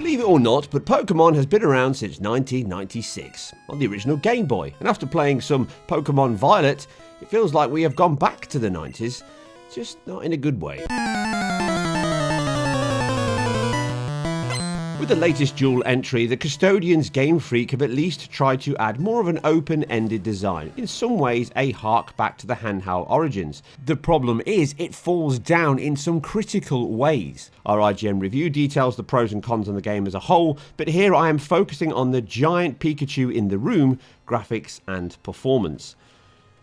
Believe it or not, but Pokemon has been around since 1996 on the original Game Boy, and after playing some Pokemon Violet, it feels like we have gone back to the 90s, just not in a good way. With the latest dual entry, the Custodians GameFreak have at least tried to add more of an open-ended design, in some ways a hark back to the handheld origins. The problem is, it falls down in some critical ways. Our IGN review details the pros and cons on the game as a whole, but here I am focusing on the giant Pikachu in the room, graphics and performance.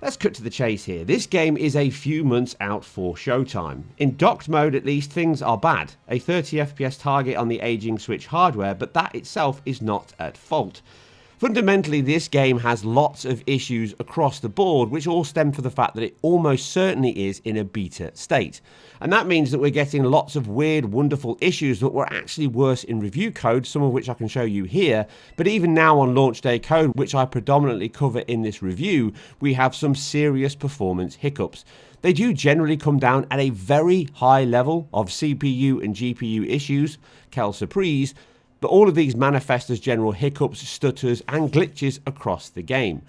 Let's cut to the chase here. This game is a few months out for showtime. In docked mode at least, things are bad. A 30 FPS target on the aging Switch hardware, but that itself is not at fault. Fundamentally, this game has lots of issues across the board, which all stem from the fact that it almost certainly is in a beta state. And that means that we're getting lots of weird, wonderful issues that were actually worse in review code, some of which I can show you here. But even now on launch day code, which I predominantly cover in this review, we have some serious performance hiccups. They do generally come down at a very high level of CPU and GPU issues, quelle surprise, but all of these manifest as general hiccups, stutters and glitches across the game.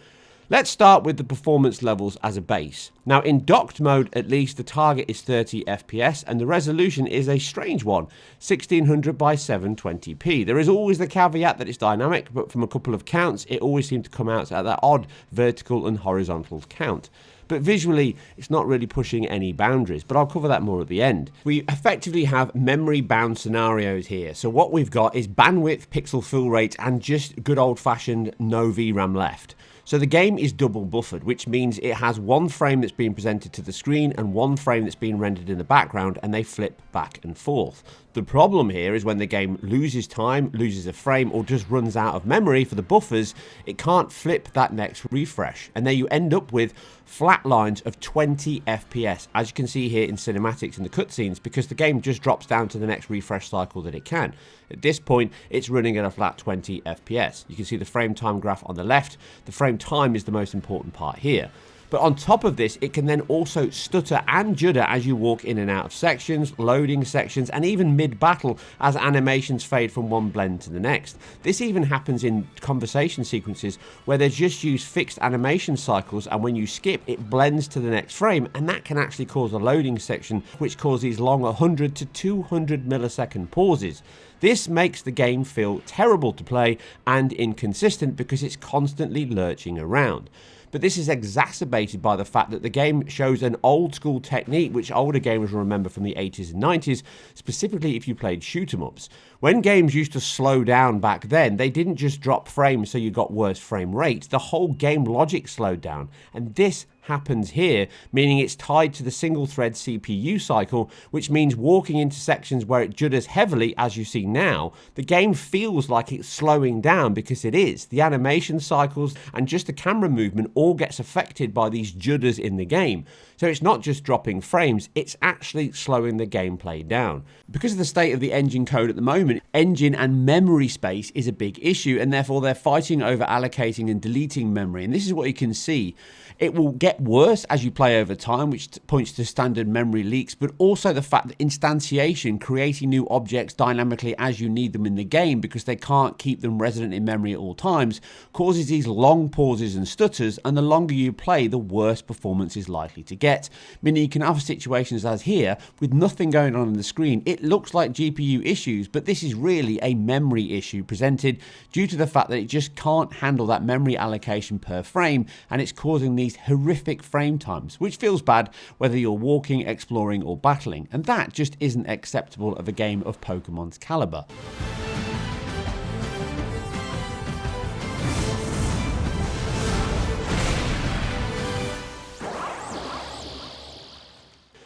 Let's start with the performance levels as a base. Now in docked mode at least, the target is 30 FPS and the resolution is a strange one, 1600 by 720p. There is always the caveat that it's dynamic, but from a couple of counts it always seems to come out at that odd vertical and horizontal count. But visually, it's not really pushing any boundaries, but I'll cover that more at the end. We effectively have memory-bound scenarios here. So what we've got is bandwidth, pixel fill rate, and just good old-fashioned no VRAM left. So the game is double buffered, which means it has one frame that's being presented to the screen and one frame that's being rendered in the background, and they flip back and forth. The problem here is when the game loses time, loses a frame, or just runs out of memory for the buffers, it can't flip that next refresh. And then you end up with flat lines of 20 FPS, as you can see here in cinematics and the cutscenes, because the game just drops down to the next refresh cycle that it can. At this point, it's running at a flat 20 FPS. You can see the frame time graph on the left. The frame time is the most important part here. But on top of this, it can then also stutter and judder as you walk in and out of sections, loading sections, and even mid-battle as animations fade from one blend to the next. This even happens in conversation sequences where they just use fixed animation cycles, and when you skip, it blends to the next frame, and that can actually cause a loading section, which causes these long 100 to 200 millisecond pauses. This makes the game feel terrible to play and inconsistent because it's constantly lurching around. But this is exacerbated by the fact that the game shows an old school technique which older gamers will remember from the 80s and 90s, specifically if you played shoot 'em ups. When games used to slow down back then, they didn't just drop frames so you got worse frame rates, the whole game logic slowed down, and this happens here, meaning it's tied to the single thread CPU cycle, which means walking into sections where it judders heavily, as you see now, the game feels like it's slowing down because it is. The animation cycles and just the camera movement all gets affected by these judders in the game. So it's not just dropping frames, it's actually slowing the gameplay down. Because of the state of the engine code at the moment, engine and memory space is a big issue, and therefore they're fighting over allocating and deleting memory. And this is what you can see. It will get worse as you play over time, which points to standard memory leaks, but also the fact that instantiation, creating new objects dynamically as you need them in the game because they can't keep them resident in memory at all times, causes these long pauses and stutters, and the longer you play, the worse performance is likely to get. Meaning you can have situations as here, with nothing going on the screen. It looks like GPU issues, but this is really a memory issue presented due to the fact that it just can't handle that memory allocation per frame, and it's causing these horrific frame times, which feels bad whether you're walking, exploring or battling, and that just isn't acceptable of a game of Pokemon's caliber.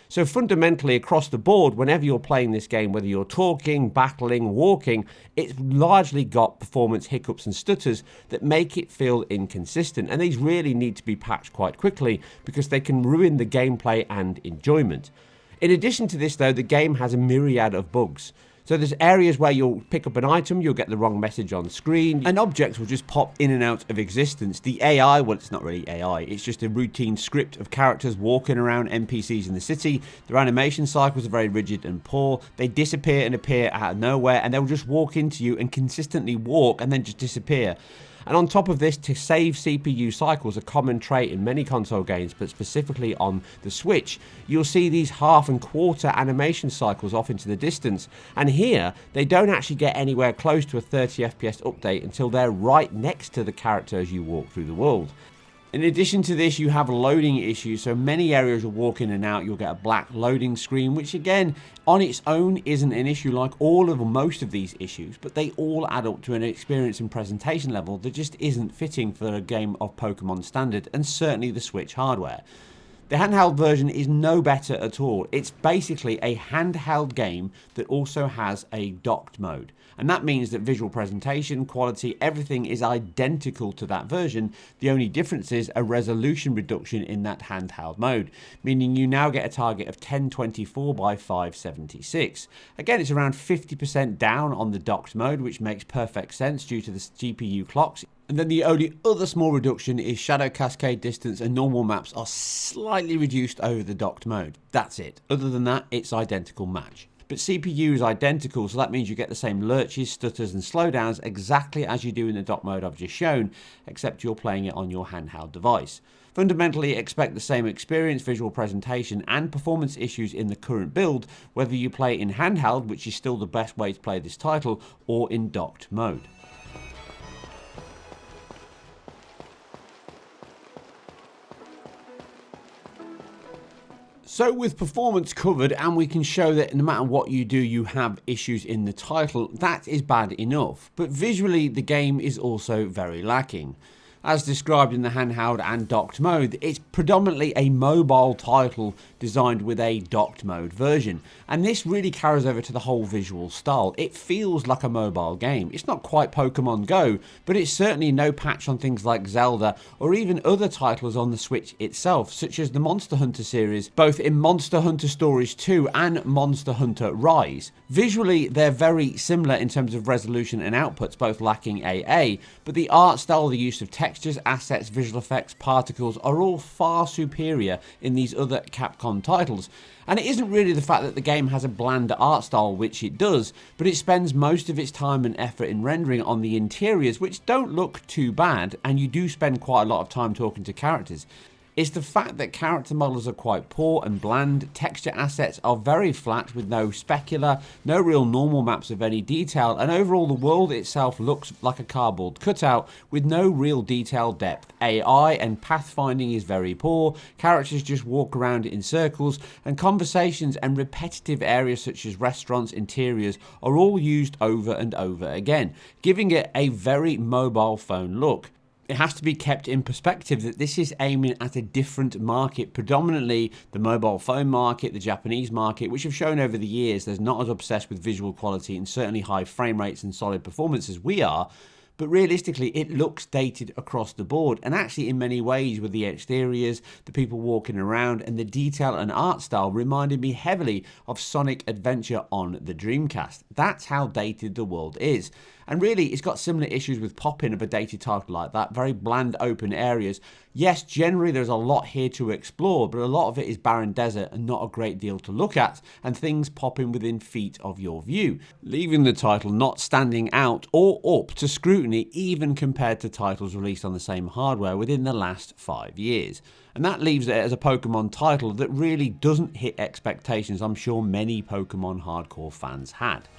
So fundamentally across the board, whenever you're playing this game, whether you're talking, battling, walking, it's largely got performance hiccups and stutters that make it feel inconsistent. And these really need to be patched quite quickly because they can ruin the gameplay and enjoyment. In addition to this though, the game has a myriad of bugs. So there's areas where you'll pick up an item, you'll get the wrong message on screen, and objects will just pop in and out of existence. The AI, well, it's not really AI, it's just a routine script of characters walking around NPCs in the city. Their animation cycles are very rigid and poor. They disappear and appear out of nowhere, and they'll just walk into you and consistently walk and then just disappear. And on top of this, to save CPU cycles, a common trait in many console games, but specifically on the Switch, you'll see these half and quarter animation cycles off into the distance. And here, they don't actually get anywhere close to a 30 FPS update until they're right next to the character as you walk through the world. In addition to this, you have loading issues, so many areas you'll walk in and out, you'll get a black loading screen, which again, on its own isn't an issue like all of most of these issues, but they all add up to an experience and presentation level that just isn't fitting for a game of Pokemon standard, and certainly the Switch hardware. The handheld version is no better at all. It's basically a handheld game that also has a docked mode. And that means that visual presentation, quality, everything is identical to that version. The only difference is a resolution reduction in that handheld mode, meaning you now get a target of 1024 by 576. Again, it's around 50% down on the docked mode, which makes perfect sense due to the GPU clocks. And then the only other small reduction is shadow cascade distance and normal maps are slightly reduced over the docked mode. That's it. Other than that, it's identical match. But CPU is identical, so that means you get the same lurches, stutters and slowdowns exactly as you do in the dock mode I've just shown, except you're playing it on your handheld device. Fundamentally, expect the same experience, visual presentation and performance issues in the current build, whether you play in handheld, which is still the best way to play this title, or in docked mode. So with performance covered, and we can show that no matter what you do, you have issues in the title, that is bad enough. But visually, the game is also very lacking. As described in the handheld and docked mode, it's predominantly a mobile title designed with a docked mode version. And this really carries over to the whole visual style. It feels like a mobile game. It's not quite Pokemon Go, but it's certainly no patch on things like Zelda or even other titles on the Switch itself, such as the Monster Hunter series, both in Monster Hunter Stories 2 and Monster Hunter Rise. Visually, they're very similar in terms of resolution and outputs, both lacking AA, but the art style, the use of textures, assets, visual effects, particles are all far superior in these other Capcom titles. And it isn't really the fact that the game has a bland art style, which it does, but it spends most of its time and effort in rendering on the interiors, which don't look too bad, and you do spend quite a lot of time talking to characters. It's the fact that character models are quite poor and bland, texture assets are very flat with no specular, no real normal maps of any detail, and overall the world itself looks like a cardboard cutout with no real detail depth. AI and pathfinding is very poor, characters just walk around in circles, and conversations and repetitive areas such as restaurants, interiors are all used over and over again, giving it a very mobile phone look. It has to be kept in perspective that this is aiming at a different market, predominantly the mobile phone market, the Japanese market, which have shown over the years they're not as obsessed with visual quality and certainly high frame rates and solid performance as we are. But realistically, it looks dated across the board, and actually in many ways with the exteriors, the people walking around, and the detail and art style reminded me heavily of Sonic Adventure on the Dreamcast. That's how dated the world is. And really, it's got similar issues with pop-in of a dated title like that, very bland open areas. Yes, generally there's a lot here to explore, but a lot of it is barren desert and not a great deal to look at, and things popping within feet of your view, leaving the title not standing out or up to scrutiny even compared to titles released on the same hardware within the last 5 years. And that leaves it as a Pokemon title that really doesn't hit expectations I'm sure many Pokemon hardcore fans had.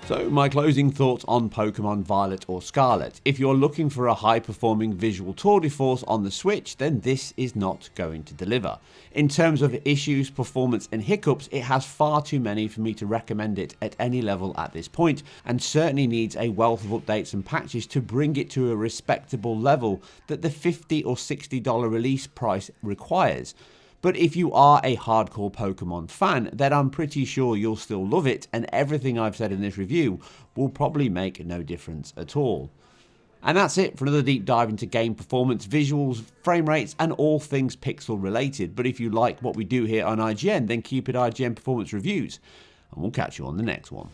So my closing thoughts on Pokemon Violet or Scarlet. If you're looking for a high-performing visual tour de force on the Switch, then this is not going to deliver. In terms of issues, performance and hiccups, it has far too many for me to recommend it at any level at this point, and certainly needs a wealth of updates and patches to bring it to a respectable level that the $50 or $60 release price requires. But if you are a hardcore Pokemon fan, then I'm pretty sure you'll still love it, and everything I've said in this review will probably make no difference at all. And that's it for another deep dive into game performance, visuals, frame rates, and all things pixel related. But if you like what we do here on IGN, then keep it IGN Performance Reviews, and we'll catch you on the next one.